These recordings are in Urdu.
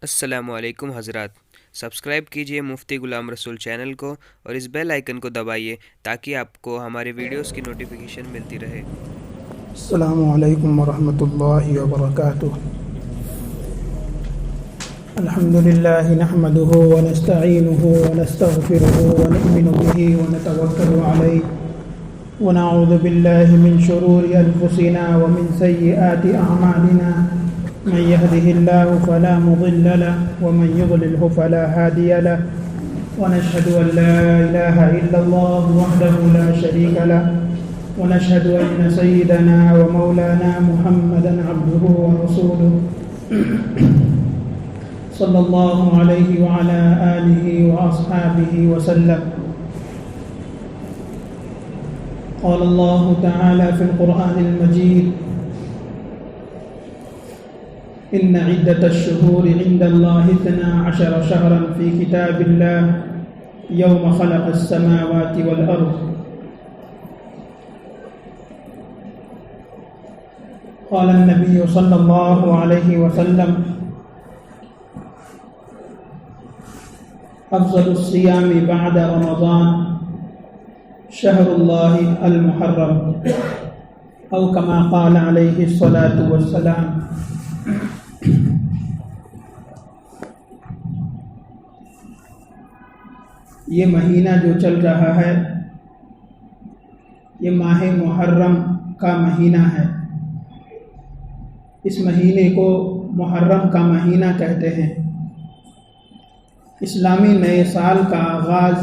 السلام علیکم حضرات، سبسکرائب کیجئے مفتی غلام رسول چینل کو اور اس بیل آئیکن کو دبائیے تاکہ آپ کو ہمارے ویڈیوز کی نوٹیفیکیشن ملتی رہے۔ السلام علیکم ورحمۃ اللہ وبرکاتہ۔ الحمد للہ نحمده ونستعینه ونستغفره ونؤمن به ونتوکل علیہ ونعوذ باللہ من شرور انفسنا ومن سیئات اعمالنا، من يهده الله فلا مضل له ومن يضلله فلا هادي له، ونشهد أن لا إله إلا الله وحده لا شريك له، ونشهد أن سيدنا ومولانا محمدا عبده ورسوله صلى الله عليه وعلى آله وأصحابه وسلم۔ قال الله تعالى في القرآن المجيد: إن عدة الشهور عند الله 12 شهرا في كتاب الله يوم خلق السماوات والأرض۔ قال النبي صلى الله عليه وسلم: أفضل الصيام بعد رمضان شهر الله المحرم، أو كما قال عليه الصلاة والسلام۔ یہ مہینہ جو چل رہا ہے یہ ماہ محرم کا مہینہ ہے۔ اس مہینے کو محرم کا مہینہ کہتے ہیں۔ اسلامی نئے سال کا آغاز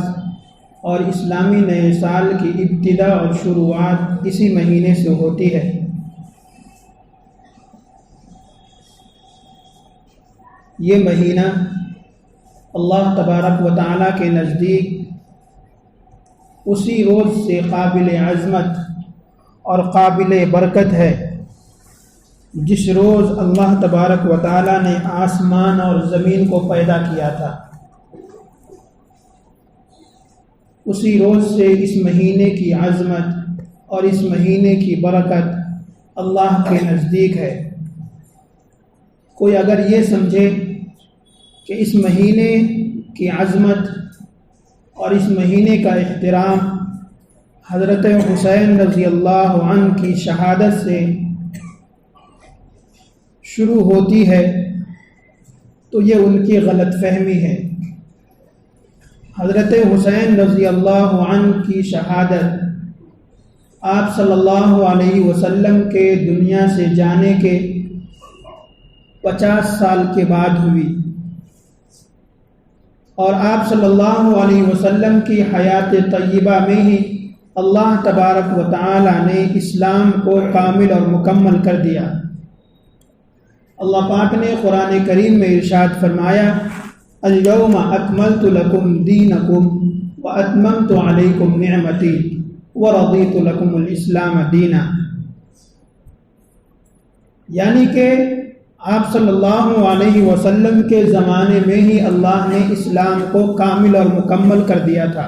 اور اسلامی نئے سال کی ابتدا اور شروعات اسی مہینے سے ہوتی ہے۔ یہ مہینہ اللہ تبارک و تعالیٰ کے نزدیک اسی روز سے قابل عظمت اور قابل برکت ہے جس روز اللہ تبارک و تعالیٰ نے آسمان اور زمین کو پیدا کیا تھا۔ اسی روز سے اس مہینے کی عظمت اور اس مہینے کی برکت اللہ کے نزدیک ہے۔ کوئی اگر یہ سمجھے کہ اس مہینے کی عظمت اور اس مہینے کا احترام حضرت حسین رضی اللہ عنہ کی شہادت سے شروع ہوتی ہے تو یہ ان کی غلط فہمی ہے۔ حضرت حسین رضی اللہ عنہ کی شہادت آپ صلی اللہ علیہ وسلم کے دنیا سے جانے کے 50 سال کے بعد ہوئی، اور آپ صلی اللہ علیہ وسلم کی حیات طیبہ میں ہی اللہ تبارک و تعالی نے اسلام کو کامل اور مکمل کر دیا۔ اللہ پاک نے قرآن کریم میں ارشاد فرمایا: اليوم اکملت لکم دینکم واتممت علیکم نعمتی ورضیت لکم الاسلام دینا، یعنی کہ آپ صلی اللہ علیہ وسلم کے زمانے میں ہی اللہ نے اسلام کو کامل اور مکمل کر دیا تھا،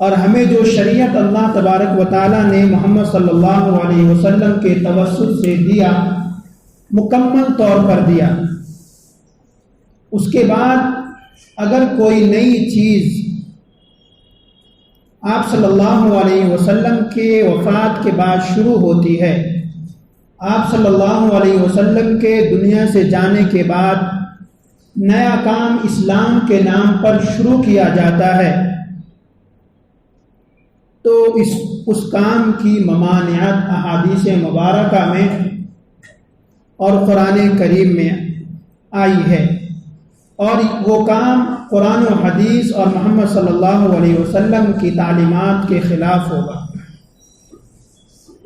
اور ہمیں جو شریعت اللہ تبارک و تعالیٰ نے محمد صلی اللہ علیہ وسلم کے توسط سے دیا مکمل طور پر دیا۔ اس کے بعد اگر کوئی نئی چیز آپ صلی اللہ علیہ وسلم کے وفات کے بعد شروع ہوتی ہے، آپ صلی اللہ علیہ وسلم کے دنیا سے جانے کے بعد نیا کام اسلام کے نام پر شروع کیا جاتا ہے، تو اس کام کی ممانعت احادیث مبارکہ میں اور قرآن کریم میں آئی ہے، اور وہ کام قرآن و حدیث اور محمد صلی اللہ علیہ وسلم کی تعلیمات کے خلاف ہوگا۔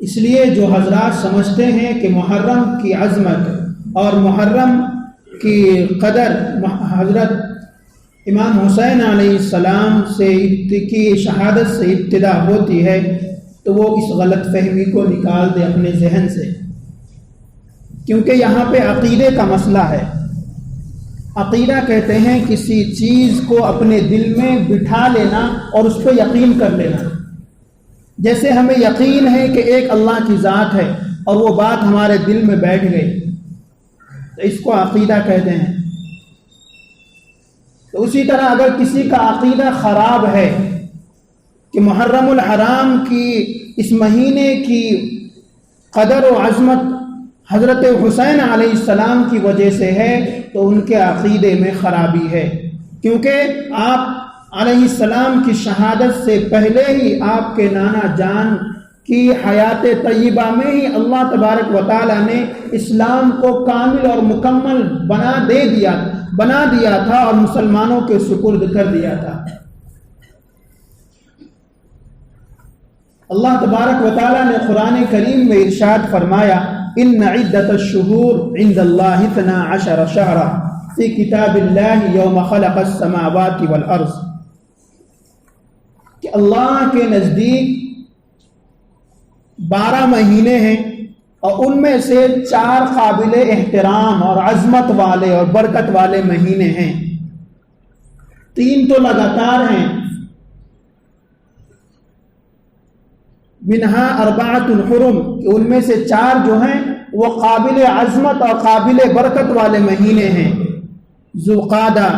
اس لیے جو حضرات سمجھتے ہیں کہ محرم کی عظمت اور محرم کی قدر حضرت امام حسین علیہ السلام کی شہادت سے ابتدا ہوتی ہے، تو وہ اس غلط فہمی کو نکال دے اپنے ذہن سے، کیونکہ یہاں پہ عقیدے کا مسئلہ ہے۔ عقیدہ کہتے ہیں کسی چیز کو اپنے دل میں بٹھا لینا اور اس پہ یقین کر لینا۔ جیسے ہمیں یقین ہے کہ ایک اللہ کی ذات ہے اور وہ بات ہمارے دل میں بیٹھ گئی، تو اس کو عقیدہ کہتے ہیں۔ تو اسی طرح اگر کسی کا عقیدہ خراب ہے کہ محرم الحرام کی اس مہینے کی قدر و عظمت حضرت حسین علیہ السلام کی وجہ سے ہے، تو ان کے عقیدے میں خرابی ہے، کیونکہ آپ علیہ السلام کی شہادت سے پہلے ہی آپ کے نانا جان کی حیات طیبہ میں ہی اللہ تبارک و تعالیٰ نے اسلام کو کامل اور مکمل بنا دیا تھا اور مسلمانوں کے سپرد کر دیا تھا۔ اللہ تبارک و تعالیٰ نے قرآن کریم میں ارشاد فرمایا، ان عدت الشہور عند اللہ 12 شہرا فی کتاب اللہ یوم خلق السماوات والارض، کہ اللہ کے نزدیک 12 مہینے ہیں، اور ان میں سے 4 قابل احترام اور عظمت والے اور برکت والے مہینے ہیں، 3 تو لگاتار ہیں، منہا 4 حرم، ان میں سے 4 جو ہیں وہ قابل عظمت اور قابل برکت والے مہینے ہیں، ذوالقعدہ،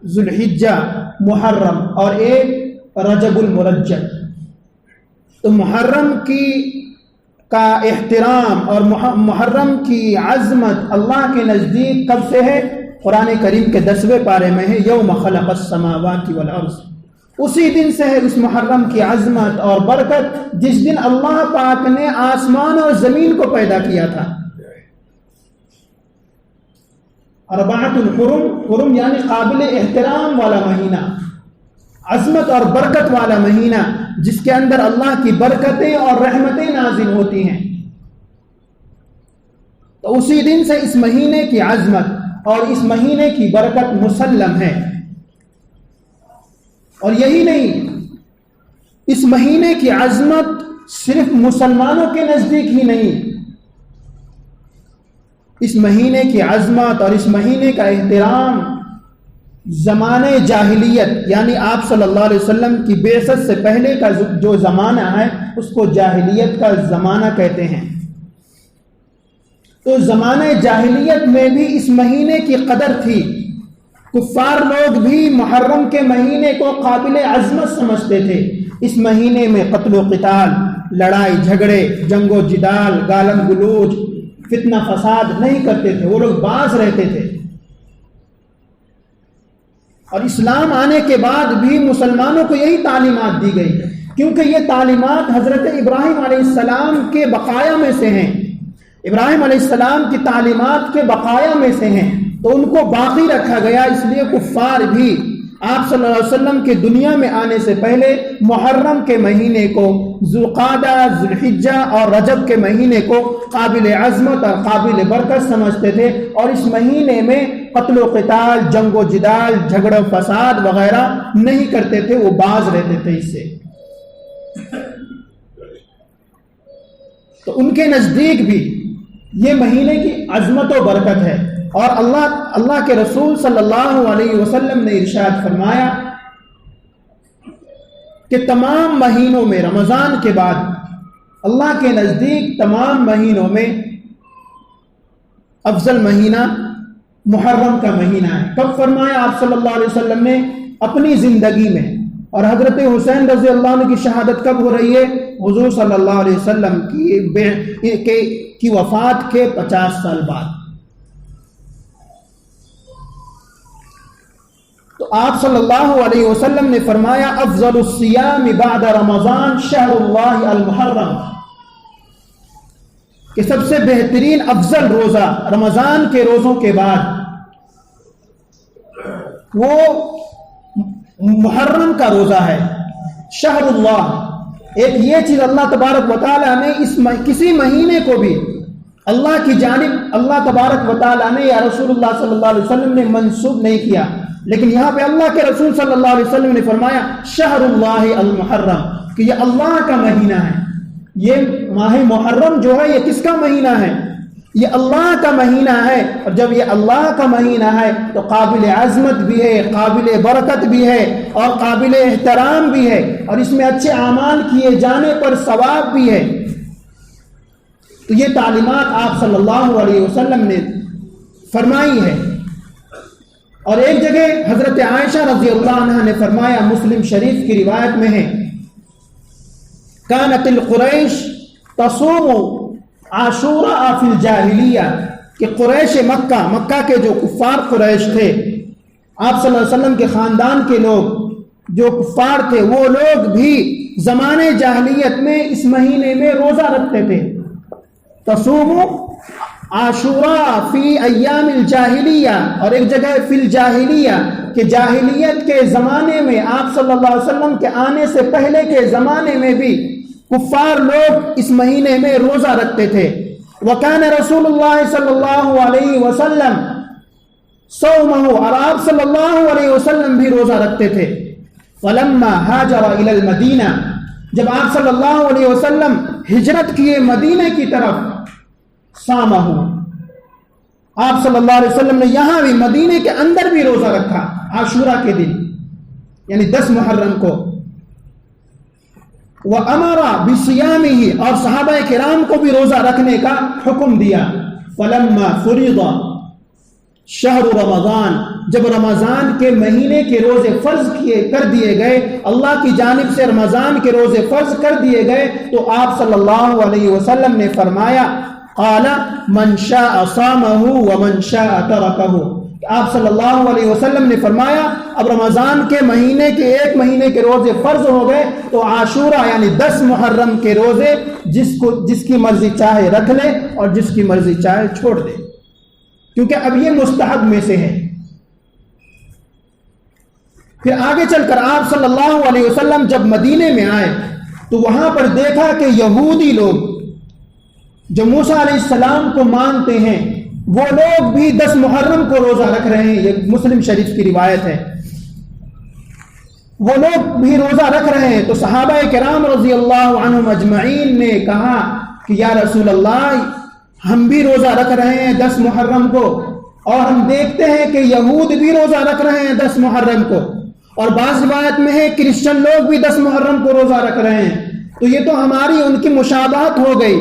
ذوالحجہ، محرم اور ایک رجب المرجب۔ تو محرم کا احترام اور محرم کی عظمت اللہ کے نزدیک کب سے ہے؟ قرآن کریم کے 10ویں پارے میں ہے، یوم خلق السماوات والارض، اسی دن سے ہے اس محرم کی عظمت اور برکت جس دن اللہ پاک نے آسمان اور زمین کو پیدا کیا تھا۔ 4 حرم یعنی قابل احترام والا مہینہ، عظمت اور برکت والا مہینہ، جس کے اندر اللہ کی برکتیں اور رحمتیں نازل ہوتی ہیں۔ تو اسی دن سے اس مہینے کی عظمت اور اس مہینے کی برکت مسلم ہے۔ اور یہی نہیں، اس مہینے کی عظمت صرف مسلمانوں کے نزدیک ہی نہیں، اس مہینے کی عظمت اور اس مہینے کا احترام زمانے جاہلیت، یعنی آپ صلی اللہ علیہ وسلم کی بعثت سے پہلے کا جو زمانہ ہے اس کو جاہلیت کا زمانہ کہتے ہیں۔ تو زمانے جاہلیت میں بھی اس مہینے کی قدر تھی، کفار لوگ بھی محرم کے مہینے کو قابل عظمت سمجھتے تھے۔ اس مہینے میں قتل و قتال، لڑائی جھگڑے، جنگ و جدال، گالم گلوچ، فتنہ فساد نہیں کرتے تھے، وہ لوگ باز رہتے تھے۔ اور اسلام آنے کے بعد بھی مسلمانوں کو یہی تعلیمات دی گئی، کیونکہ یہ تعلیمات حضرت ابراہیم علیہ السلام کے بقایا میں سے ہیں، ابراہیم علیہ السلام کی تعلیمات کے بقایا میں سے ہیں، تو ان کو باقی رکھا گیا۔ اس لیے کفار بھی آپ صلی اللہ علیہ وسلم کے دنیا میں آنے سے پہلے محرم کے مہینے کو، ذوالقعدہ، ذوالحجہ اور رجب کے مہینے کو قابل عظمت اور قابل برکت سمجھتے تھے، اور اس مہینے میں قتل و قتال، جنگ و جدال، جھگڑا و فساد وغیرہ نہیں کرتے تھے، وہ باز رہتے تھے اس سے۔ تو ان کے نزدیک بھی یہ مہینے کی عظمت و برکت ہے، اور اللہ کے رسول صلی اللہ علیہ وسلم نے ارشاد فرمایا کہ تمام مہینوں میں رمضان کے بعد اللہ کے نزدیک تمام مہینوں میں افضل مہینہ محرم کا مہینہ ہے۔ کب فرمایا آپ صلی اللہ علیہ وسلم نے؟ اپنی زندگی میں۔ اور حضرت حسین رضی اللہ عنہ کی شہادت کب ہو رہی ہے؟ حضور صلی اللہ علیہ وسلم کی وفات کے 50 سال بعد۔ تو آپ صلی اللہ علیہ وسلم نے فرمایا، افضل الصیام بعد رمضان شہر اللہ المحرم، کہ سب سے بہترین افضل روزہ رمضان کے روزوں کے بعد وہ محرم کا روزہ ہے، شہر اللہ۔ ایک یہ چیز اللہ تبارک و تعالیٰ نے کسی مہینے کو بھی اللہ کی جانب اللہ تبارک و تعالیٰ نے یا رسول اللہ صلی اللہ علیہ وسلم نے منسوب نہیں کیا، لیکن یہاں پہ اللہ کے رسول صلی اللہ علیہ وسلم نے فرمایا شہر اللہ المحرم، کہ یہ اللہ کا مہینہ ہے۔ یہ ماہ محرم جو ہے یہ کس کا مہینہ ہے؟ یہ اللہ کا مہینہ ہے، اور جب یہ اللہ کا مہینہ ہے تو قابل عظمت بھی ہے، قابل برکت بھی ہے اور قابل احترام بھی ہے، اور اس میں اچھے اعمال کیے جانے پر ثواب بھی ہے۔ تو یہ تعلیمات آپ صلی اللہ علیہ وسلم نے فرمائی ہے، اور ایک جگہ حضرت عائشہ رضی اللہ عنہ نے فرمایا، مسلم شریف کی روایت میں ہے، کانت القریش تصوم عاشوراء فی الجاہلیہ، کہ قریش مکہ کے جو کفار قریش تھے، آپ صلی اللہ علیہ وسلم کے خاندان کے لوگ جو کفار تھے، وہ لوگ بھی زمانے جاہلیت میں اس مہینے میں روزہ رکھتے تھے۔ تصوم عاشوراء فی ایام الجاہلیہ، اور ایک جگہ فی الجاہلیہ، کہ جاہلیت کے زمانے میں، آپ صلی اللہ علیہ وسلم کے آنے سے پہلے کے زمانے میں بھی کفار لوگ اس مہینے میں روزہ رکھتے تھے۔ وَكَانَ رسول اللہ صلی اللہ علیہ وسلم صومہ، اور آپ صلی اللہ علیہ وسلم بھی روزہ رکھتے تھے۔ فَلَمَّا هَاجَرَ إِلَى الْمَدِينَةِ، جب آپ صلی اللہ علیہ وسلم ہجرت کیے مدینہ کی طرف، صامہ، آپ صلی اللہ علیہ وسلم نے یہاں بھی مدینہ کے اندر بھی روزہ رکھا عاشورہ کے دن، یعنی 10 محرم کو۔ وَأَمَرَ بِصِيَامِهِ، اور صحابہ کرام کو بھی روزہ رکھنے کا حکم دیا۔ فَلَمَّا فُرِضَ شَهْرُ رمضان، جب رمضان کے مہینے کے روزے فرض کر دیے گئے، اللہ کی جانب سے رمضان کے روزے فرض کر دیے گئے، تو آپ صلی اللہ علیہ وسلم نے فرمایا، قال من شاء صامه ومن شاء تركه، آپ صلی اللہ علیہ وسلم نے فرمایا اب رمضان کے مہینے کے ایک مہینے کے روزے فرض ہو گئے، تو عاشورہ یعنی 10 محرم کے روزے جس کی مرضی چاہے رکھ لے اور جس کی مرضی چاہے چھوڑ دے، کیونکہ اب یہ مستحب میں سے ہے۔ پھر آگے چل کر آپ صلی اللہ علیہ وسلم جب مدینے میں آئے تو وہاں پر دیکھا کہ یہودی لوگ جو موسیٰ علیہ السلام کو مانتے ہیں، وہ لوگ بھی 10 محرم کو روزہ رکھ رہے ہیں، یہ مسلم شریف کی روایت ہے، وہ لوگ بھی روزہ رکھ رہے ہیں۔ تو صحابہ کرام رضی اللہ عنہم اجمعین نے کہا کہ یا رسول اللہ، ہم بھی روزہ رکھ رہے ہیں 10 محرم کو، اور ہم دیکھتے ہیں کہ یہود بھی روزہ رکھ رہے ہیں 10 محرم کو، اور بعض روایت میں ہے کرسچن لوگ بھی 10 محرم کو روزہ رکھ رہے ہیں، تو یہ تو ہماری ان کی مشابہت ہو گئی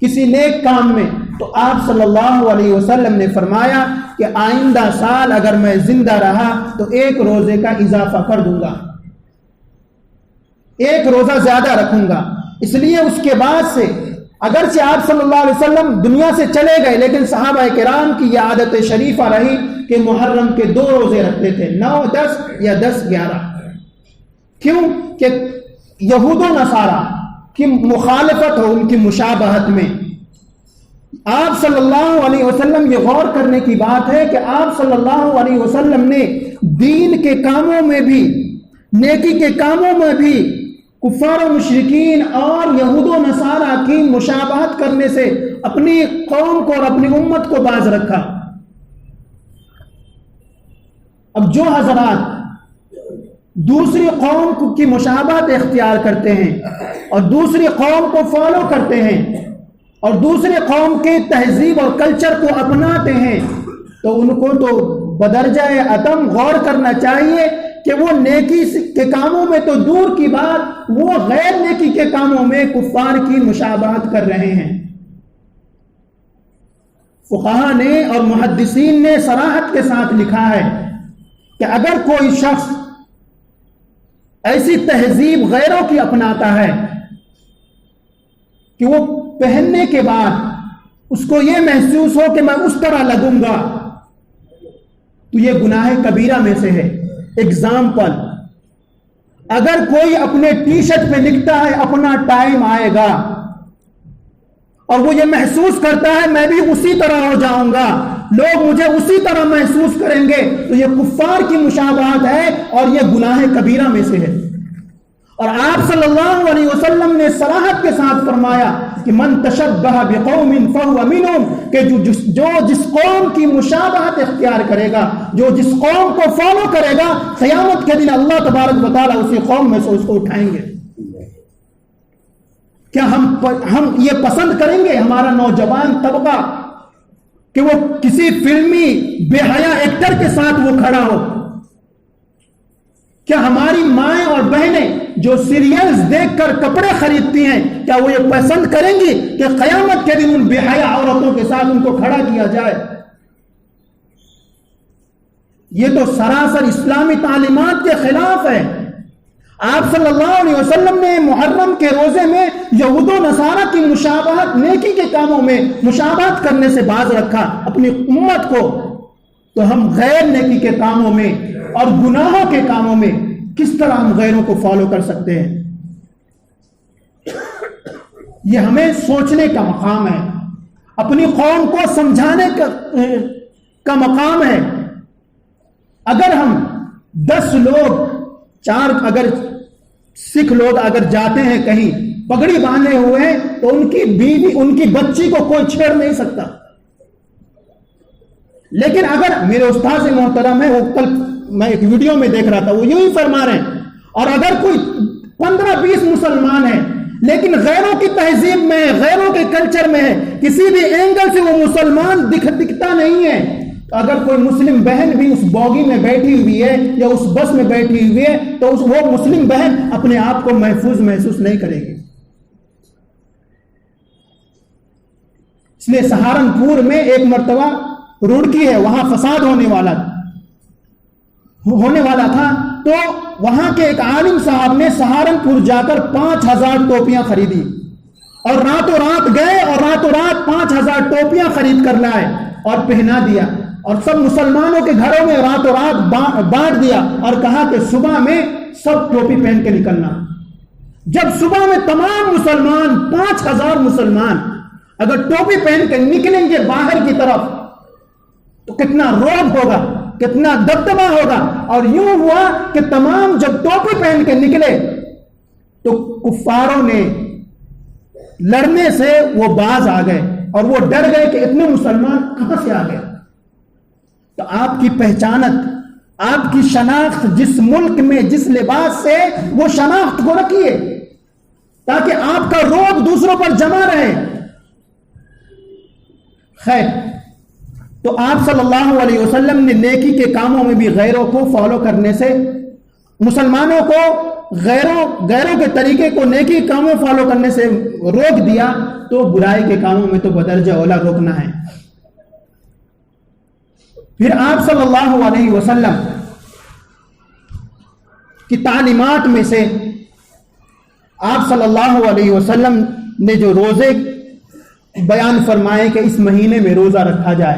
کسی نیک کام میں۔ تو آپ صلی اللہ علیہ وسلم نے فرمایا کہ آئندہ سال اگر میں زندہ رہا تو 1 روزے کا اضافہ کر دوں گا، 1 روزہ زیادہ رکھوں گا۔ اس لیے اس کے بعد سے اگرچہ آپ صلی اللہ علیہ وسلم دنیا سے چلے گئے، لیکن صحابہ کرام کی یہ عادت شریفہ رہی کہ محرم کے 2 روزے رکھتے تھے، 9 10 یا 10 11۔ کیوں کہ یہود و نصارہ کی مخالفت ہو ان کی مشابہت میں۔ آپ صلی اللہ علیہ وسلم، یہ غور کرنے کی بات ہے کہ آپ صلی اللہ علیہ وسلم نے دین کے کاموں میں بھی، نیکی کے کاموں میں بھی کفار و مشرکین اور یہود و نصارہ کی مشابہت کرنے سے اپنی قوم کو اور اپنی امت کو باز رکھا۔ اب جو حضرات دوسری قوم کی مشابہت اختیار کرتے ہیں اور دوسری قوم کو فالو کرتے ہیں اور دوسری قوم کے تہذیب اور کلچر کو اپناتے ہیں، تو ان کو تو بدرجہ عدم غور کرنا چاہیے کہ وہ نیکی کے کاموں میں تو دور کی بات، وہ غیر نیکی کے کاموں میں کفار کی مشابہت کر رہے ہیں۔ فقہاء نے اور محدثین نے صراحت کے ساتھ لکھا ہے کہ اگر کوئی شخص ایسی تہذیب غیروں کی اپناتا ہے کہ وہ پہننے کے بعد اس کو یہ محسوس ہو کہ میں اس طرح لگوں گا، تو یہ گناہ کبیرہ میں سے ہے۔ اگزامپل، اگر کوئی اپنے ٹی شرٹ پہ لکھتا ہے اپنا ٹائم آئے گا، اور وہ یہ محسوس کرتا ہے میں بھی اسی طرح ہو جاؤں گا، لوگ مجھے اسی طرح محسوس کریں گے، تو یہ کفار کی مشابہت ہے اور یہ گناہ کبیرہ میں سے ہے۔ اور آپ صلی اللہ علیہ وسلم نے صراحت کے ساتھ فرمایا کہ من تشبہ بقوم فہو منہم، کہ جو جس قوم کی مشابہت اختیار کرے گا، جو جس قوم کو فالو کرے گا، قیامت کے دن اللہ تبارک و تعالیٰ اسی قوم میں سے اس کو اٹھائیں گے۔ کیا ہم یہ پسند کریں گے ہمارا نوجوان طبقہ کہ وہ کسی فلمی بے حیا ایکٹر کے ساتھ وہ کھڑا ہو؟ کیا ہماری مائیں اور بہنیں جو سیریلز دیکھ کر کپڑے خریدتی ہیں، کیا وہ یہ پسند کریں گی کہ قیامت کے دن ان بے حیا عورتوں کے ساتھ ان کو کھڑا کیا جائے؟ یہ تو سراسر اسلامی تعلیمات کے خلاف ہے۔ آپ صلی اللہ علیہ وسلم نے محرم کے روزے میں یہود و نصارہ کی مشابہت، نیکی کے کاموں میں مشابہت کرنے سے باز رکھا اپنی امت کو، تو ہم غیر نیکی کے کاموں میں اور گناہوں کے کاموں میں کس طرح ہم غیروں کو فالو کر سکتے ہیں؟ یہ ہمیں سوچنے کا مقام ہے، اپنی قوم کو سمجھانے کا مقام ہے۔ اگر ہم 10 لوگ، اگر سکھ لوگ اگر جاتے ہیں کہیں پگڑی باندھے ہوئے ہیں تو ان کی بیوی، ان کی بچی کو کوئی چھیڑ نہیں سکتا، لیکن اگر میرے استاذ محترم ہے، وہ کل میں ایک ویڈیو میں دیکھ رہا تھا، وہ یوں ہی فرما رہے ہیں، اور اگر کوئی 15-20 مسلمان ہیں لیکن غیروں کی تہذیب میں ہے، غیروں کے کلچر میں ہے، کسی بھی اینگل سے وہ مسلمان دکھتا نہیں ہے، تو اگر کوئی مسلم بہن بھی اس بوگی میں بیٹھی ہوئی ہے یا اس بس میں بیٹھی ہوئی ہے تو وہ مسلم بہن اپنے آپ کو محفوظ محسوس نہیں کرے گی۔ اس لیے سہارنپور میں ایک مرتبہ روڑکی ہے، وہاں فساد ہونے والا تھا، تو وہاں کے ایک عالم صاحب نے سہارنپور جا کر 5000 ٹوپیاں خریدی، اور راتوں رات گئے اور راتوں رات 5000 ٹوپیاں خرید کر لائے اور پہنا دیا، اور سب مسلمانوں کے گھروں میں راتوں رات بانٹ دیا، اور کہا کہ صبح میں سب ٹوپی پہن کے نکلنا۔ جب صبح میں تمام مسلمان، 5000 مسلمان اگر ٹوپی پہن کے نکلیں گے باہر کی طرف تو کتنا رعب ہوگا، کتنا دبدبہ ہوگا۔ اور یوں ہوا کہ تمام جب ٹوپی پہن کے نکلے تو کفاروں نے لڑنے سے وہ باز آ گئے، اور وہ ڈر گئے کہ اتنے مسلمان کہاں سے آ گئے۔ تو آپ کی پہچانت، آپ کی شناخت جس ملک میں جس لباس سے، وہ شناخت کو رکھیے تاکہ آپ کا رعب دوسروں پر جمع رہے۔ خیر، تو آپ صلی اللہ علیہ وسلم نے نیکی کے کاموں میں بھی غیروں کو فالو کرنے سے، مسلمانوں کو غیروں کے طریقے کو نیکی کاموں فالو کرنے سے روک دیا، تو برائی کے کاموں میں تو بدرجہ اولا روکنا ہے۔ پھر آپ صلی اللہ علیہ وسلم کی تعلیمات میں سے، آپ صلی اللہ علیہ وسلم نے جو روزے بیان فرمائے کہ اس مہینے میں روزہ رکھا جائے،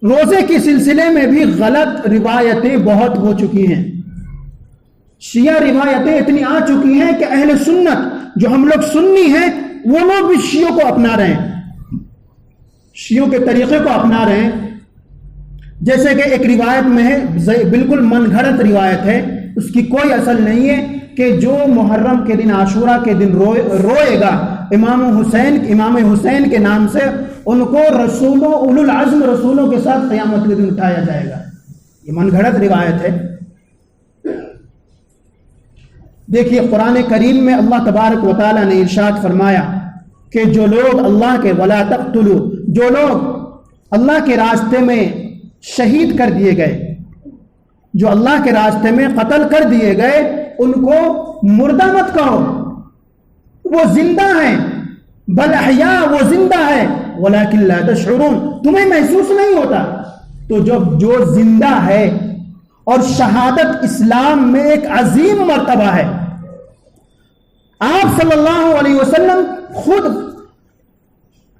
روزے کے سلسلے میں بھی غلط روایتیں بہت ہو چکی ہیں، شیعہ روایتیں اتنی آ چکی ہیں کہ اہل سنت جو ہم لوگ سنی ہیں وہ لوگ بھی شیعوں کو اپنا رہے ہیں، شیعوں کے طریقے کو اپنا رہے ہیں۔ جیسے کہ ایک روایت میں ہے، بالکل من گھڑت روایت ہے، اس کی کوئی اصل نہیں ہے، کہ جو محرم کے دن، عاشورہ کے دن روئے گا امام حسین کے نام سے، ان کو اولو العزم رسولوں کے ساتھ قیامت کے دن اٹھایا جائے گا۔ یہ من گھڑت روایت ہے۔ دیکھیے قرآن کریم میں اللہ تبارک و تعالی نے ارشاد فرمایا کہ جو لوگ اللہ کے ولا تقتلوا، جو لوگ اللہ کے راستے میں شہید کر دیے گئے، جو اللہ کے راستے میں قتل کر دیے گئے، ان کو مردہ مت کہو، وہ زندہ ہیں، بل احیاء، وہ زندہ ہے، ولکن لا تشعرون، تمہیں محسوس نہیں ہوتا۔ تو جو زندہ ہے، اور شہادت اسلام میں ایک عظیم مرتبہ ہے۔ آپ صلی اللہ علیہ وسلم خود،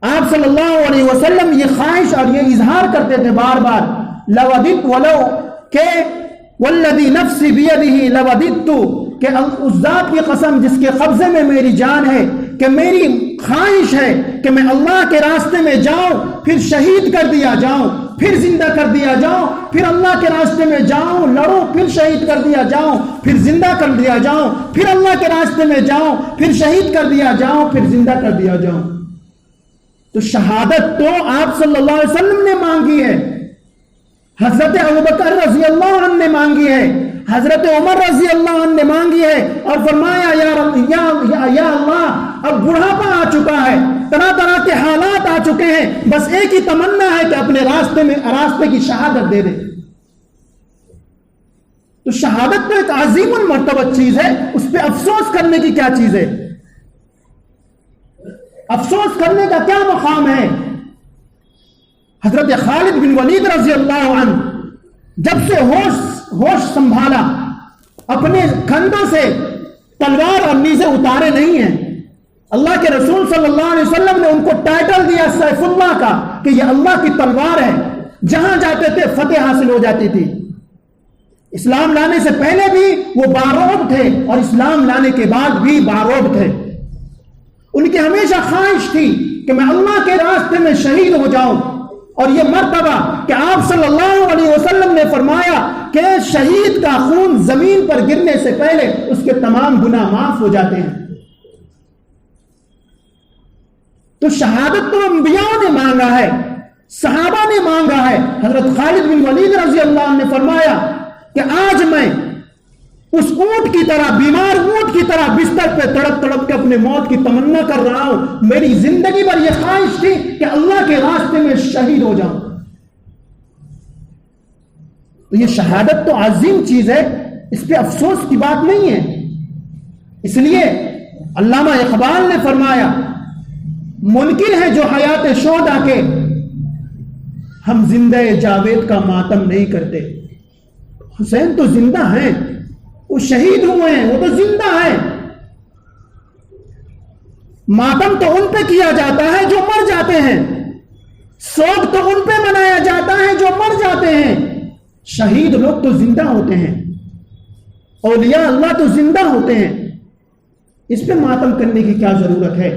آپ صلی اللہ علیہ وسلم یہ خواہش اور یہ اظہار کرتے تھے بار بار، لوددت ولو کہ والذی نفسی بیدہ لوددت، کہ اس ذات کی قسم جس کے قبضے میں میری جان ہے، کہ میری خواہش ہے کہ میں اللہ کے راستے میں جاؤں، پھر شہید کر دیا جاؤں، پھر زندہ کر دیا جاؤں، پھر اللہ کے راستے میں جاؤں، لڑوں، پھر شہید کر دیا جاؤں، پھر زندہ کر دیا جاؤں، پھر اللہ کے راستے میں جاؤں، پھر شہید کر دیا جاؤں، پھر زندہ کر دیا جاؤں۔ تو شہادت تو آپ صلی اللہ علیہ وسلم نے مانگی ہے، حضرت ابوبکر رضی اللہ عنہ نے مانگی ہے، حضرت عمر رضی اللہ عنہ نے مانگی ہے، اور فرمایا یا اللہ اب بڑھاپا آ چکا ہے، طرح طرح کے حالات آ چکے ہیں، بس ایک ہی تمنا ہے کہ اپنے راستے کی شہادت دے دے۔ تو شہادت تو ایک عظیم المرتبہ چیز ہے، اس پہ افسوس کرنے کی کیا چیز ہے؟ افسوس کرنے کا کیا مقام ہے؟ حضرت خالد بن ولید رضی اللہ عنہ جب سے ہوش سنبھالا اپنے کندھوں سے تلوار اور نیزے اتارے نہیں ہیں. اللہ کے رسول صلی اللہ علیہ وسلم نے ان کو ٹائٹل دیا سیف اللہ کا کہ یہ اللہ کی تلوار ہے. جہاں جاتے تھے فتح حاصل ہو جاتی تھی. اسلام لانے سے پہلے بھی وہ باروب تھے اور اسلام لانے کے بعد بھی باروب تھے. ان کی ہمیشہ خواہش تھی کہ میں اللہ کے راستے میں شہید ہو جاؤں. اور یہ مرتبہ کہ آپ صلی اللہ علیہ وسلم نے فرمایا کہ شہید کا خون زمین پر گرنے سے پہلے اس کے تمام گناہ معاف ہو جاتے ہیں. تو شہادت تو انبیاء نے مانگا ہے, صحابہ نے مانگا ہے. حضرت خالد بن ولید رضی اللہ عنہ نے فرمایا کہ آج میں اس اونٹ کی طرح, بیمار اونٹ کی طرح بستر پہ تڑپ تڑپ کے اپنے موت کی تمنا کر رہا ہوں. میری زندگی بھر یہ خواہش تھی کہ اللہ کے راستے میں شہید ہو جاؤں. تو یہ شہادت تو عظیم چیز ہے, اس پہ افسوس کی بات نہیں ہے. اس لیے علامہ اقبال نے فرمایا منکر ہے جو حیات شہداء کے, ہم زندہ جاوید کا ماتم نہیں کرتے. حسین تو زندہ ہیں, وہ شہید ہوئے ہیں, وہ تو زندہ ہیں. ماتم تو ان پہ کیا جاتا ہے جو مر جاتے ہیں, سوگ تو ان پہ منایا جاتا ہے جو مر جاتے ہیں. شہید لوگ تو زندہ ہوتے ہیں, اولیاء اللہ تو زندہ ہوتے ہیں. اس پہ ماتم کرنے کی کیا ضرورت ہے؟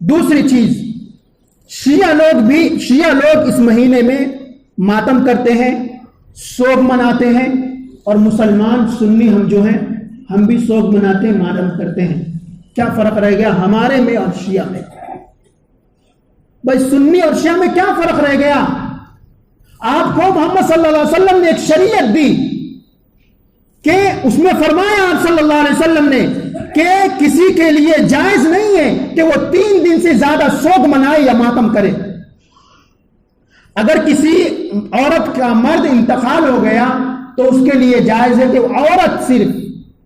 دوسری چیز, شیعہ لوگ اس مہینے میں ماتم کرتے ہیں, سوگ مناتے ہیں, اور مسلمان سنی ہم جو ہیں ہم بھی سوگ مناتے ہیں, ماتم کرتے ہیں. کیا فرق رہ گیا ہمارے میں اور شیعہ میں؟ بھائی سنی اور شیعہ میں کیا فرق رہ گیا؟ آپ کو محمد صلی اللہ علیہ وسلم نے ایک شریعت دی کہ اس میں فرمایا آپ صلی اللہ علیہ وسلم نے کہ کسی کے لیے جائز نہیں ہے کہ وہ 3 دن سے زیادہ سوگ منائے یا ماتم کرے. اگر کسی عورت کا مرد انتقال ہو گیا تو اس کے لیے جائز ہے کہ وہ عورت, صرف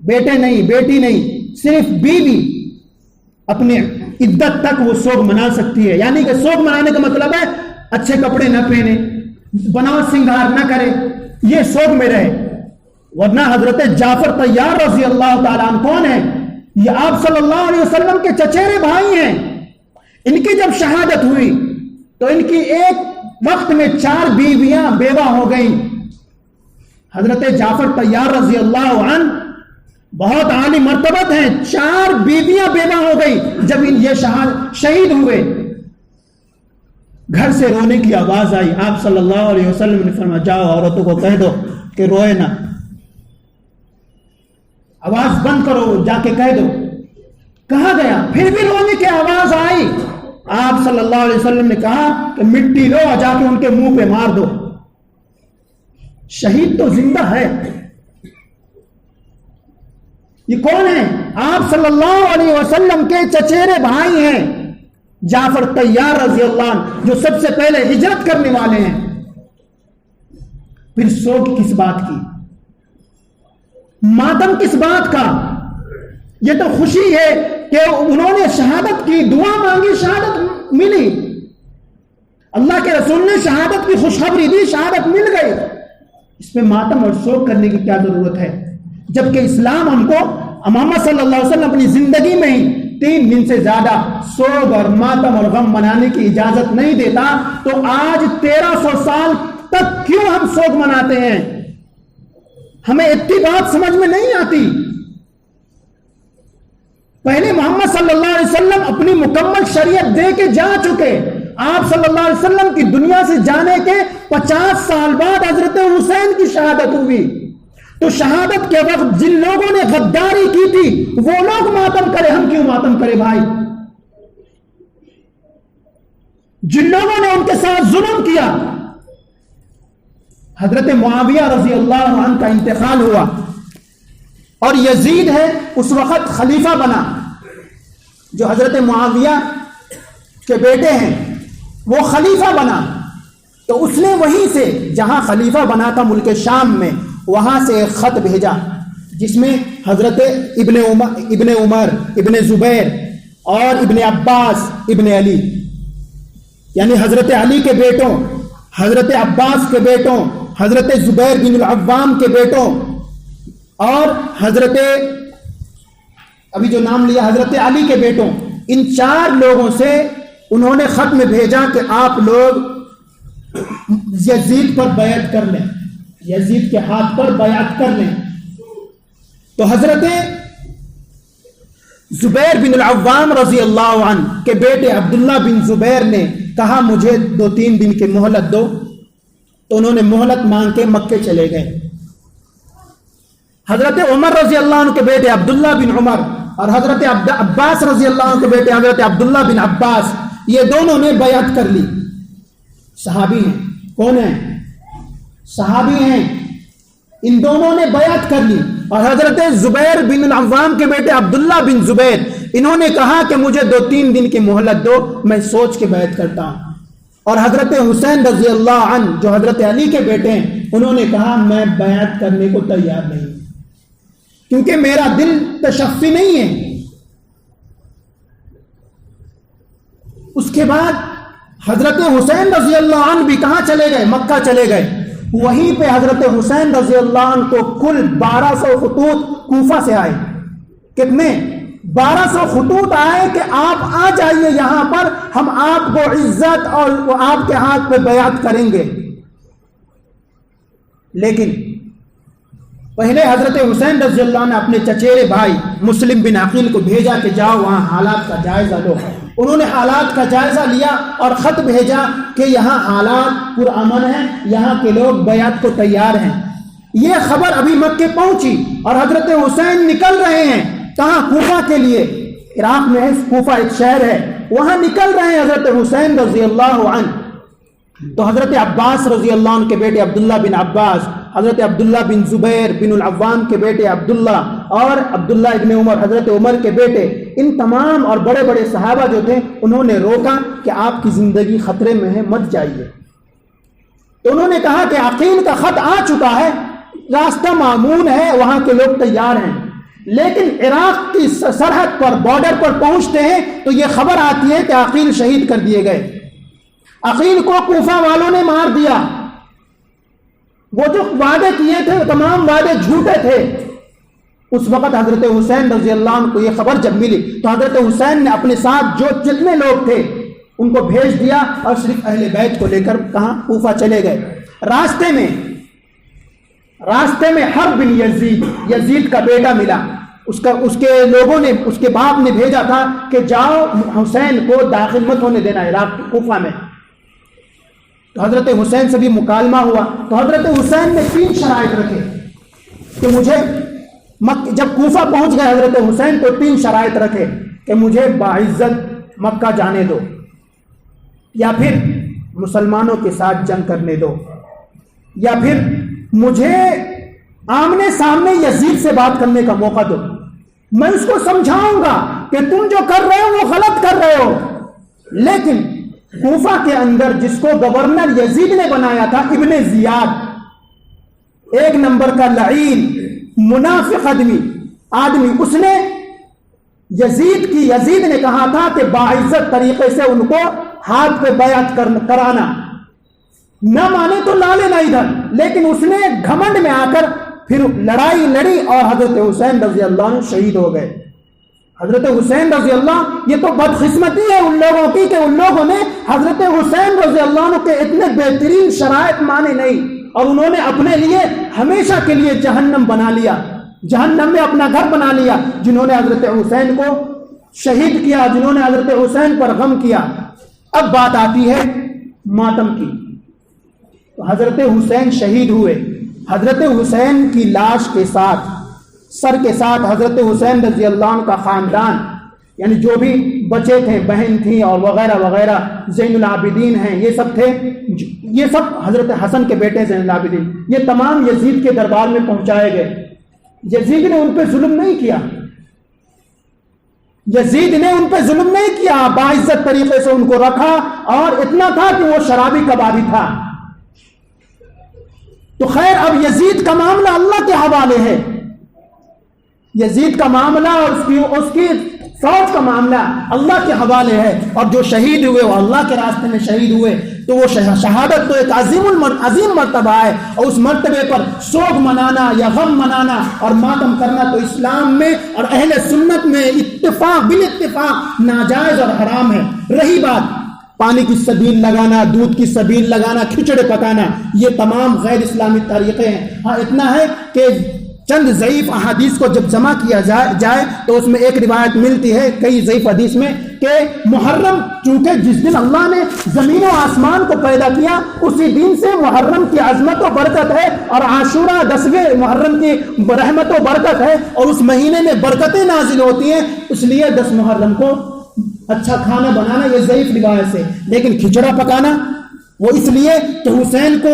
بیٹے نہیں, بیٹی نہیں, صرف بیوی اپنے عدت تک وہ سوگ منا سکتی ہے. یعنی کہ سوگ منانے کا مطلب ہے اچھے کپڑے نہ پہنے, بناوٹ سنگار نہ کرے, یہ سوگ میں رہے. ورنہ حضرت جعفر طیار رضی اللہ تعالیٰ عنہ کون ہے؟ یہ آپ صلی اللہ علیہ وسلم کے چچیرے بھائی ہیں. ان کی جب شہادت ہوئی تو ان کی ایک وقت میں 4 بیویاں بیوہ ہو گئیں. حضرت جعفر طیار رضی اللہ عنہ بہت عالی مرتبت ہیں, 4 بیویاں بیوہ ہو گئی. جب یہ شہید ہوئے, گھر سے رونے کی آواز آئی. آپ صلی اللہ علیہ وسلم نے فرمایا جاؤ عورتوں کو کہہ دو کہ روئے نہ, آواز بند کرو, جا کے کہہ دو. کہا گیا, پھر بھی رونے کی آواز آئی. آپ صلی اللہ علیہ وسلم نے کہا کہ مٹی لو اور جا کے ان کے منہ پہ مار دو. شہید تو زندہ ہے. یہ کون ہے؟ آپ صلی اللہ علیہ وسلم کے چچیرے بھائی ہیں, جعفر طیار رضی اللہ عنہ, جو سب سے پہلے ہجرت کرنے والے ہیں. پھر سوگ کس بات کی, ماتم کس بات کا؟ یہ تو خوشی ہے کہ انہوں نے شہادت کی, دعا مانگی, شہادت ملی. اللہ کے رسول نے شہادت کی خوشخبری دی, شہادت مل گئی. اس میں ماتم اور سوگ کرنے کی کیا ضرورت ہے؟ جبکہ اسلام ہم کو, محمد صلی اللہ علیہ وسلم اپنی زندگی میں ہی 3 دن سے زیادہ سوگ اور ماتم اور غم منانے کی اجازت نہیں دیتا. تو آج 1300 سال تک کیوں ہم سوگ مناتے ہیں؟ ہمیں اتنی بات سمجھ میں نہیں آتی. پہلے محمد صلی اللہ علیہ وسلم اپنی مکمل شریعت دے کے جا چکے. آپ صلی اللہ علیہ وسلم کی دنیا سے جانے کے 50 سال بعد حضرت حسین کی شہادت ہوئی. تو شہادت کے وقت جن لوگوں نے غداری کی تھی وہ لوگ ماتم کرے, ہم کیوں ماتم کرے بھائی؟ جن لوگوں نے ان کے ساتھ ظلم کیا, حضرت معاویہ رضی اللہ عنہ کا انتقال ہوا اور یزید ہے اس وقت خلیفہ بنا, جو حضرت معاویہ کے بیٹے ہیں وہ خلیفہ بنا. تو اس نے وہیں سے, جہاں خلیفہ بنا تھا ملک شام میں, وہاں سے ایک خط بھیجا جس میں حضرت ابن عمر, ابن زبیر اور ابن عباس, ابن علی یعنی حضرت علی کے بیٹوں، حضرت عباس کے بیٹوں، حضرت زبیر بن العوام کے بیٹوں اور حضرت ابھی جو نام لیا حضرت علی کے بیٹوں، ان 4 لوگوں سے انہوں نے خط میں بھیجا کہ آپ لوگ یزید پر بیعت کر لیں، یزید کے ہاتھ پر بیعت کر لیں۔ تو حضرت زبیر بن العوام رضی اللہ عنہ کے بیٹے عبداللہ بن زبیر نے کہا مجھے 2-3 دن کی مہلت دو، تو انہوں نے مہلت مانگ کے مکے چلے گئے۔ حضرت عمر رضی اللہ عنہ کے بیٹے عبداللہ بن عمر اور حضرت عباس رضی اللہ عنہ کے بیٹے حضرت عبداللہ بن عباس، یہ دونوں نے بیعت کر لی، صحابی ہیں۔ کون ہیں؟ صحابی ہیں، ان دونوں نے بیعت کر لی۔ اور حضرت زبیر بن العوام کے بیٹے عبداللہ بن زبیر، انہوں نے کہا کہ مجھے 2-3 دن کی مہلت دو، میں سوچ کے بیعت کرتا ہوں۔ اور حضرت حسین رضی اللہ عنہ جو حضرت علی کے بیٹے ہیں، انہوں نے کہا میں بیعت کرنے کو تیار نہیں، کیونکہ میرا دل تشفی نہیں ہے۔ اس کے بعد حضرت حسین رضی اللہ عنہ بھی کہاں چلے گئے؟ مکہ چلے گئے۔ وہیں پہ حضرت حسین رضی اللہ عنہ کو کل 1200 خطوط کوفہ سے آئے۔ کتنے؟ 1200 خطوط آئے کہ آپ آ جائیے یہاں پر، ہم آپ کو عزت اور آپ کے ہاتھ پہ بیعت کریں گے۔ لیکن پہلے حضرت حسین رضی اللہ عنہ نے اپنے چچیرے بھائی مسلم بن عقیل کو بھیجا کہ جاؤ وہاں حالات کا جائزہ لو۔ انہوں نے حالات کا جائزہ لیا اور خط بھیجا کہ یہاں حالات پرامن ہیں، یہاں کے لوگ بیعت کو تیار ہیں۔ یہ خبر ابھی مکے پہنچی اور حضرت حسین نکل رہے ہیں، کہاں؟ کوفہ کے لیے۔ عراق میں ہے، کوفہ ایک شہر ہے، وہاں نکل رہے ہیں حضرت حسین رضی اللہ عنہ۔ تو حضرت عباس رضی اللہ عنہ کے بیٹے عبداللہ بن عباس، حضرت عبداللہ بن زبیر بن العوام کے بیٹے عبداللہ اور عبداللہ ابن عمر حضرت عمر کے بیٹے، ان تمام اور بڑے بڑے صحابہ جو تھے انہوں نے روکا کہ آپ کی زندگی خطرے میں ہے، مت جائیے۔ تو انہوں نے کہا کہ عقیل کا خط آ چکا ہے، راستہ معمون ہے، وہاں کے لوگ تیار ہیں، لیکن عراق کی سرحد پر بارڈر پر پہنچتے ہیں تو یہ خبر آتی ہے کہ عقیل شہید کر دیے گئے۔ عقیل کو کوفہ والوں نے مار دیا۔ وہ جو وعدے کیے تھے وہ تمام وعدے جھوٹے تھے۔ اس وقت حضرت حسین رضی اللہ عنہ کو یہ خبر جب ملی تو حضرت حسین نے اپنے ساتھ جو جتنے لوگ تھے ان کو بھیج دیا اور صرف اہل بیت کو لے کر کہاں؟ کوفہ چلے گئے۔ راستے میں حرب بن یزید کا بیٹا ملا۔ اس کے لوگوں نے، اس کے باپ نے بھیجا تھا کہ جاؤ حسین کو داخل مت ہونے دینا عراق کوفہ میں۔ تو حضرت حسین سے بھی مکالمہ ہوا تو حضرت حسین نے 3 شرائط رکھے کہ مجھے جب کوفہ پہنچ گئے حضرت حسین تو 3 شرائط رکھے کہ مجھے باعزت مکہ جانے دو، یا پھر مسلمانوں کے ساتھ جنگ کرنے دو، یا پھر مجھے آمنے سامنے یزید سے بات کرنے کا موقع دو، میں اس کو سمجھاؤں گا کہ تم جو کر رہے ہو وہ غلط کر رہے ہو۔ لیکن کوفہ کے اندر جس کو گورنر یزید نے بنایا تھا، ابن زیاد، 1 نمبر کا لعین منافق آدمی، اس نے یزید نے کہا تھا کہ باعزت طریقے سے ان کو ہاتھ پہ بیعت کرانا، نہ مانے تو لا لینا ادھر۔ لیکن اس نے گھمنڈ میں آ کر پھر لڑائی لڑی اور حضرت حسین رضی اللہ عنہ شہید ہو گئے۔ حضرت حسین رضی اللہ، یہ تو بدقسمتی ہے ان لوگوں کی کہ ان لوگوں نے حضرت حسین رضی اللہ عنہ کے اتنے بہترین شرائط مانے نہیں اور انہوں نے اپنے لیے ہمیشہ کے لیے جہنم بنا لیا، جہنم میں اپنا گھر بنا لیا۔ جنہوں نے حضرت حسین کو شہید کیا، جنہوں نے حضرت حسین پر غم کیا۔ اب بات آتی ہے ماتم کی۔ تو حضرت حسین شہید ہوئے، حضرت حسین کی لاش کے ساتھ، سر کے ساتھ حضرت حسین رضی اللہ عنہ کا خاندان، یعنی جو بھی بچے تھے، بہن تھیں اور وغیرہ وغیرہ، زین العابدین ہیں، یہ سب تھے، یہ سب حضرت حسن کے بیٹے زین العابدین، یہ تمام یزید کے دربار میں پہنچائے گئے۔ یزید نے ان پہ ظلم نہیں کیا، یزید نے ان پہ ظلم نہیں کیا، باعزت طریقے سے ان کو رکھا، اور اتنا تھا کہ وہ شرابی کبابی تھا۔ تو خیر، اب یزید کا معاملہ اللہ کے حوالے ہے۔ یزید کا معاملہ اور اس کی فوت کا معاملہ اللہ کے حوالے ہے، اور جو شہید ہوئے وہ اللہ کے راستے میں شہید ہوئے تو وہ شہادت تو ایک عظیم مرتبہ ہے، اور اس مرتبے پر سوگ منانا یا غم منانا اور ماتم کرنا تو اسلام میں اور اہل سنت میں بالاتفاق ناجائز اور حرام ہے۔ رہی بات پانی کی سبیل لگانا، دودھ کی سبیل لگانا، کھچڑے پکانا، یہ تمام غیر اسلامی طریقے ہیں۔ ہاں اتنا ہے کہ چند ضعیف احادیث کو جب جمع کیا جائے تو اس میں ایک روایت ملتی ہے کئی ضعیف حدیث میں کہ محرم، چونکہ جس دن اللہ نے زمین و آسمان کو پیدا کیا اسی دن سے محرم کی عظمت و برکت ہے، اور عاشورہ 10ویں محرم کی رحمت و برکت ہے، اور اس مہینے میں برکتیں نازل ہوتی ہیں، اس لیے 10 محرم کو اچھا کھانا بنانا یہ ضعیف روایت ہے۔ لیکن کھچڑا پکانا وہ اس لیے کہ حسین کو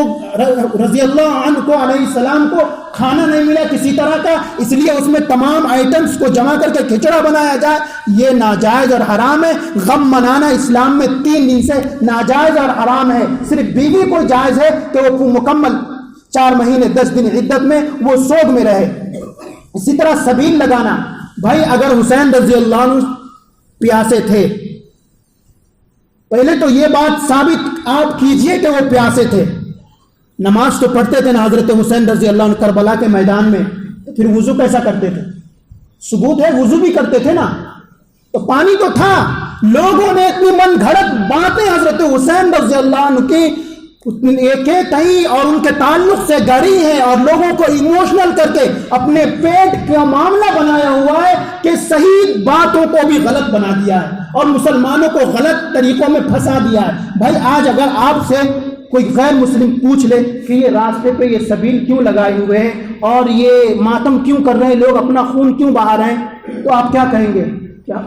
رضی اللہ عنہ کو علیہ السلام کو کھانا نہیں ملا کسی طرح کا، اس لیے اس میں تمام آئٹمز کو جمع کر کے کھچڑا بنایا جائے، یہ ناجائز اور حرام ہے۔ غم منانا اسلام میں 3 دن سے ناجائز اور حرام ہے۔ صرف بیوی کو جائز ہے کہ وہ مکمل 4 مہینے 10 دن عدت میں وہ سوگ میں رہے۔ اسی طرح سبیل لگانا، بھائی اگر حسین رضی اللہ عنہ پیاسے تھے، پہلے تو یہ بات ثابت آپ کیجئے کہ وہ پیاسے تھے، نماز تو پڑھتے تھے نا حضرت حسین رضی اللہ عنہ کربلا کے میدان میں، تو پھر وضو کیسا کرتے تھے؟ ثبوت ہے وضو بھی کرتے تھے نا، تو پانی تو تھا۔ لوگوں نے اتنی من گھڑت باتیں حضرت حسین رضی اللہ عنہ کی ایک کہیں اور ان کے تعلق سے گڑی ہے، اور لوگوں کو ایموشنل کر کے اپنے پیٹ کا معاملہ بنایا ہوا ہے کہ صحیح باتوں کو بھی غلط بنا دیا ہے اور مسلمانوں کو غلط طریقوں میں پھنسا دیا ہے۔ بھائی آج اگر آپ سے کوئی غیر مسلم پوچھ لے کہ یہ راستے پہ یہ سبیل کیوں لگائے ہوئے ہیں اور یہ ماتم کیوں کر رہے ہیں، لوگ اپنا خون کیوں بہا رہے ہیں، تو آپ کیا کہیں گے؟ کیا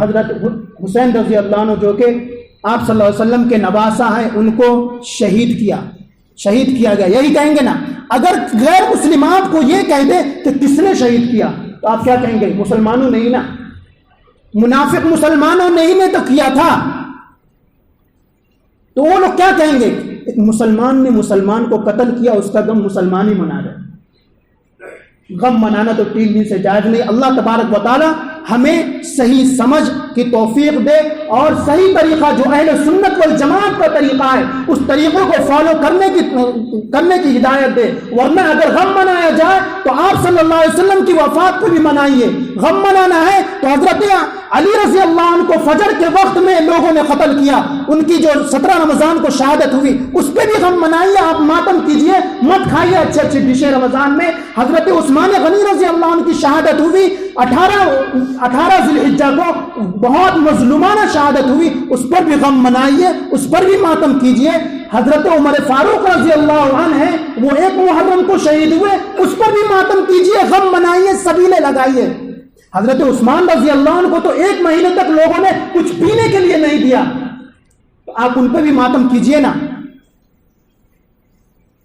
حضرت حسین رضی اللہ عنہ جو کہ آپ صلی اللہ علیہ وسلم کے نواسہ ہیں ان کو شہید کیا گیا، یہی کہیں گے نا؟ اگر غیر مسلم آپ کو یہ کہہ دے کہ کس نے شہید کیا تو آپ کیا کہیں گے؟ مسلمانوں نہیں نا، منافق مسلمانوں نہیں تو کیا تھا، تو وہ لوگ کیا کہیں گے؟ ایک مسلمان نے مسلمان کو قتل کیا، اس کا غم مسلمان ہی منا رہے۔ غم منانا تو 3 دن سے جائز نہیں۔ اللہ تبارک و تعالی ہمیں صحیح سمجھ کی توفیق دے اور صحیح طریقہ جو اہل سنت والجماعت کا طریقہ ہے اس طریقوں کو فالو کرنے کی ہدایت دے۔ ورنہ اگر غم منایا جائے تو آپ صلی اللہ علیہ وسلم کی وفات کو بھی منائیے۔ غم منانا ہے تو حضرت علی رضی اللہ عنہ کو فجر کے وقت میں لوگوں نے قتل کیا، ان کی جو 17 رمضان کو شہادت ہوئی اس پہ بھی غم منائیے، آپ ماتم کیجئے، مت کھائیے اچھے اچھے ڈشیں رمضان میں۔ حضرت عثمان غنی رضی اللہ عنہ کی شہادت ہوئی 18 ذی الحجہ کو، بہت مظلومانہ شہادت ہوئی، اس پر بھی غم منائیے، اس پر بھی ماتم کیجئے۔ حضرت عمر فاروق رضی اللہ عنہ ہیں، وہ 1 محرم کو شہید ہوئے، اس پر بھی ماتم کیجئے، غم منائیے، سبیلیں لگائیے۔ حضرت عثمان رضی اللہ عنہ کو تو 1 مہینے تک لوگوں نے کچھ پینے کے لیے نہیں دیا، تو آپ ان پہ بھی ماتم کیجئے نا۔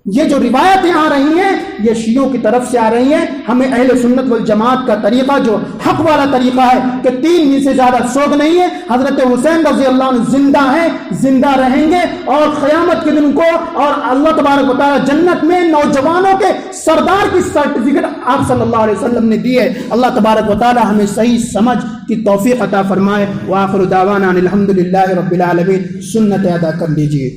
یہ جو روایتیں آ رہی ہیں یہ شیعوں کی طرف سے آ رہی ہیں۔ ہمیں اہل سنت والجماعت کا طریقہ جو حق والا طریقہ ہے کہ 3 دن سے زیادہ سوگ نہیں ہے۔ حضرت حسین رضی اللہ عنہ زندہ ہیں، زندہ رہیں گے، اور قیامت کے دن کو اور اللہ تبارک و تعالی جنت میں نوجوانوں کے سردار کی سرٹیفکیٹ آپ صلی اللہ علیہ وسلم نے دی ہے۔ اللہ تبارک و تعالی ہمیں صحیح سمجھ کی توفیق عطا فرمائے۔ وآخر دعوانا الحمدللہ رب العالمین۔ سنت ادا کر لیجیے۔